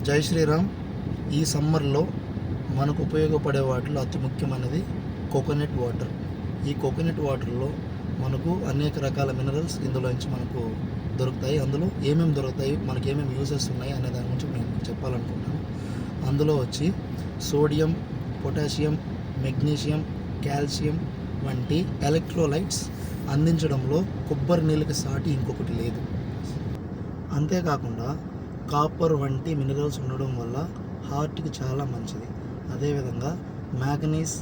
జై శ్రీరామ్. ఈ సమ్మర్లో మనకు ఉపయోగపడే వాటిలో అతి ముఖ్యమైనది కోకోనట్ వాటర్. ఈ కోకోనట్ వాటర్లో మనకు అనేక రకాల మినరల్స్ ఇందులోంచి మనకు దొరుకుతాయి. అందులో ఏమేమి దొరుకుతాయి, మనకి ఏమేమి యూజెస్ ఉన్నాయి అనే దాని గురించి నేను చెప్పాలనుకుంటున్నాను. అందులో వచ్చి సోడియం, పొటాషియం, మెగ్నీషియం, కాల్షియం వంటి ఎలక్ట్రోలైట్స్ అందించడంలో కొబ్బరి నీళ్ళకి సాటి ఇంకొకటి లేదు. అంతేకాకుండా కాపర్ వంటి మినరల్స్ ఉండడం వల్ల హార్ట్కి చాలా మంచిది. అదేవిధంగా మ్యాంగనీస్,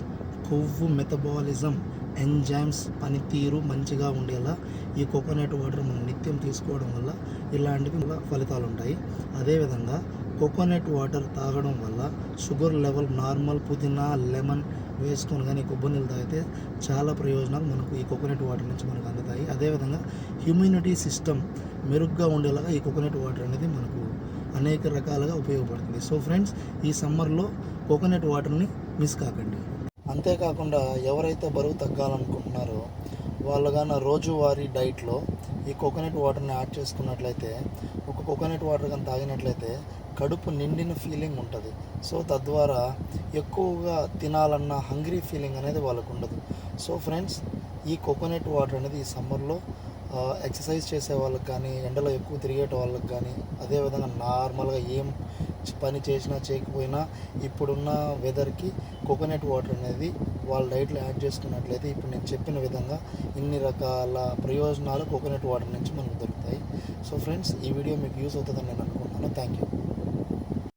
కొవ్వు మెటబాలిజం, ఎంజైమ్స్ పనితీరు మంచిగా ఉండేలా ఈ కోకోనట్ వాటర్ మనం నిత్యం తీసుకోవడం వల్ల ఇలాంటివి ఫలితాలు ఉంటాయి. అదేవిధంగా కోకోనట్ వాటర్ తాగడం వల్ల షుగర్ లెవెల్ నార్మల్, పుదీనా, లెమన్ వేసుకొని కానీ కొబ్బరి నీళ్ళు తాగితే చాలా ప్రయోజనాలు మనకు ఈ కోకోనట్ వాటర్ నుంచి మనకు అందుతాయి. అదేవిధంగా ఇమ్యూనిటీ సిస్టమ్ మెరుగ్గా ఉండేలాగా ఈ కోకోనట్ వాటర్ అనేది మనకు అనేక రకాలుగా ఉపయోగపడుతుంది. సో ఫ్రెండ్స్, ఈ సమ్మర్లో కోకోనట్ వాటర్ని మిస్ కాకండి. అంతేకాకుండా ఎవరైతే బరువు తగ్గాలనుకుంటున్నారో వాళ్ళు కానీ రోజువారీ డైట్లో ఈ కోకోనట్ వాటర్ని యాడ్ చేసుకున్నట్లయితే, ఒక కోకోనట్ వాటర్ కానీ తాగినట్లయితే కడుపు నిండిన ఫీలింగ్ ఉంటుంది. సో తద్వారా ఎక్కువగా తినాలన్న హంగ్రీ ఫీలింగ్ అనేది వాళ్ళకు ఉండదు. సో ఫ్రెండ్స్, ఈ కోకోనట్ వాటర్ అనేది ఈ సమ్మర్లో ఎక్సర్సైజ్ చేసే వాళ్ళకి కానీ, ఎండలో ఎక్కువ తిరిగేట వాళ్ళకి కానీ, అదేవిధంగా నార్మల్గా ఏం పని చేసినా చేయకపోయినా ఇప్పుడున్న వెదర్కి కోకోనట్ వాటర్ అనేది వాళ్ళ డైట్లో యాడ్ చేసుకున్నట్లయితే ఇప్పుడు నేను చెప్పిన విధంగా ఇన్ని రకాల ప్రయోజనాలు కోకోనట్ వాటర్ నుంచి మనకు దొరుకుతాయి. సో ఫ్రెండ్స్, ఈ వీడియో మీకు యూస్ అవుతుందని నేను అనుకుంటున్నాను. Thank you.